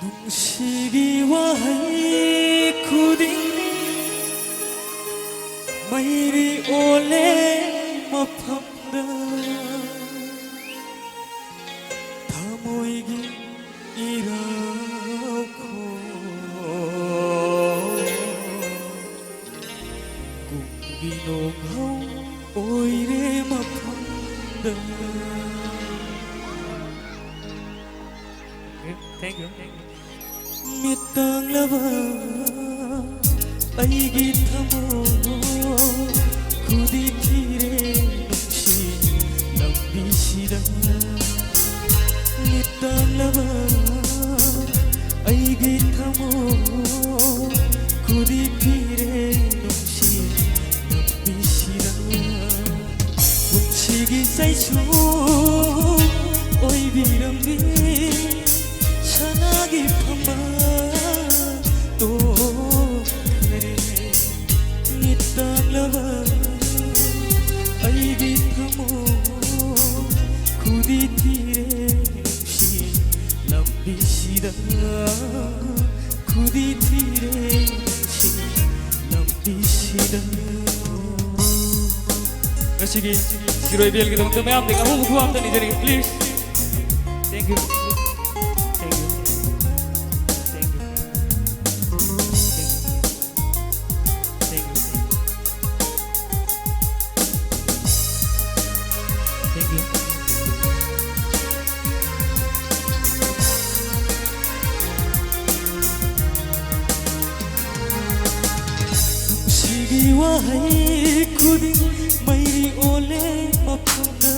ꯅꯨꯡꯁꯤꯒꯤ ꯋꯥꯍꯩ ꯈꯨꯗꯤꯡ ꯃꯩꯔꯤ ꯑꯣꯜꯂꯦ ꯃꯐꯝꯗ Thank you. ꯃꯤꯠꯇꯥꯡꯂꯕ ꯑꯩꯒꯤ ꯊꯃꯣꯏ ꯈꯨꯗꯤ ꯊꯤꯔꯦ ꯅꯨꯡꯁꯤ ꯂꯝꯕꯤꯁꯤꯗ ꯃꯤꯠꯇꯥꯡꯂꯕ ꯑꯩꯒꯤ ꯊꯃꯣꯏ ꯈꯨꯗꯤ ꯊꯤꯔꯦ ꯅꯨꯡꯁꯤ ꯂꯝꯕꯤꯁꯤꯗ ꯄꯨꯟꯁꯤꯒꯤ ꯆꯩꯁꯨ ꯑꯣꯏꯕꯤꯔꯝꯃꯤ ꯁꯅꯥꯒꯤ ꯐꯝꯕꯥꯜ ꯇꯣꯛꯈ꯭ꯔꯦ ꯃꯤꯠꯇꯥꯡꯂꯕ ꯑꯩꯒꯤ ꯊꯃꯣꯏ ꯈꯨꯗꯤ ꯊꯤꯔꯦ ꯅꯨꯡꯁꯤ ꯂꯝꯕꯤꯁꯤꯗ ꯈꯨꯗꯤ ꯊꯤꯔꯦ ꯅꯨꯡꯁꯤ ꯂꯝꯕꯤꯁꯤꯗ Ngasigi Siroy Bielgidamagta mayamding among maghuwamta ni Jerry, please. Thank you. Thank you. Thank you. Thank you. Thank you. ꯅꯨꯡꯁꯤꯒꯤ ꯋꯥꯍꯩ ꯈꯨꯗꯤꯡ ꯃꯩꯔꯤ ꯑꯣꯜꯂꯦ ꯃꯐꯝꯗ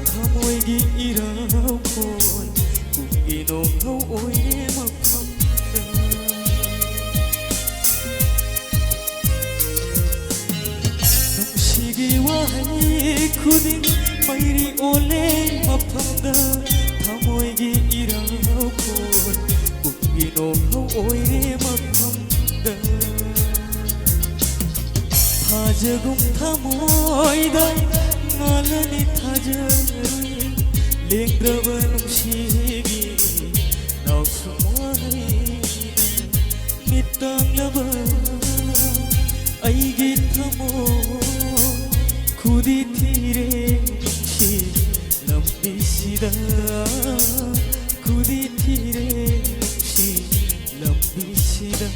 ꯊꯃꯣꯏꯒꯤ ꯏꯔꯥꯜꯈꯣꯟ ꯄꯨꯛꯀꯤ ꯅꯣꯡꯍꯧ ꯑꯣꯏꯔꯦ ꯃꯐꯝꯗ ꯅꯨꯡꯁꯤꯒꯤ ꯋꯥꯍꯩ ꯈꯨꯗꯤꯡ ꯃꯩꯔꯤ ꯑꯣꯜꯂꯦ ꯃꯐꯝꯗ ꯊꯃꯣꯏꯒꯤ ꯏꯔꯥꯜꯈꯣꯟ ꯄꯨꯛꯀꯤ ꯅꯣꯡꯍꯧ ꯑꯣꯏꯔꯦ ꯃꯐꯝꯗ थाजगुम थमोइदा ngālani थाजरुई लेंग्रब नुंसिगी नावसुमवाइना मित्तांग्लबा अइगी थमोइ खुदी थीरे नुंसि लंबिसिदा खुदी थीरे नुंसि लंबिसिदा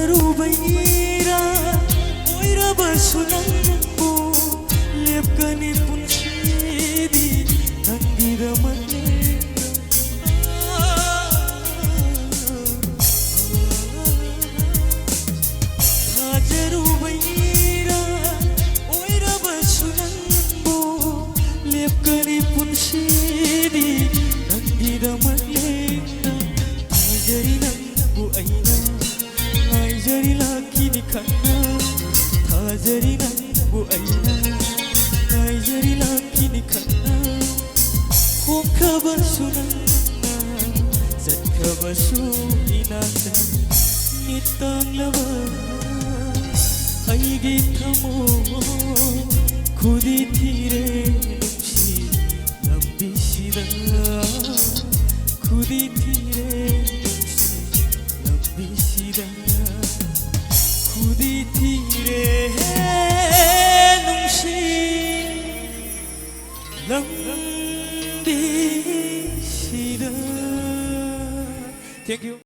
थाजरुबैरा ओइरबसु नंबु लेप्कनि पुन्सिदि नंगिरमने थाजरुबैरा ओइरबसु नंबु लेप्कनि पुन्सिदि नंगिरमने थाजरि नंबु ऐना Jari laki ni khana thajari nangu aina nai jari laki ni khana khom khabar sunana zat khabar su inata nitanglaba aigi thamo khudi thire nungsi lambisida khudi thire nungsi lambisida खुदी थीरे नुंसि लंबिसिदा Thank you.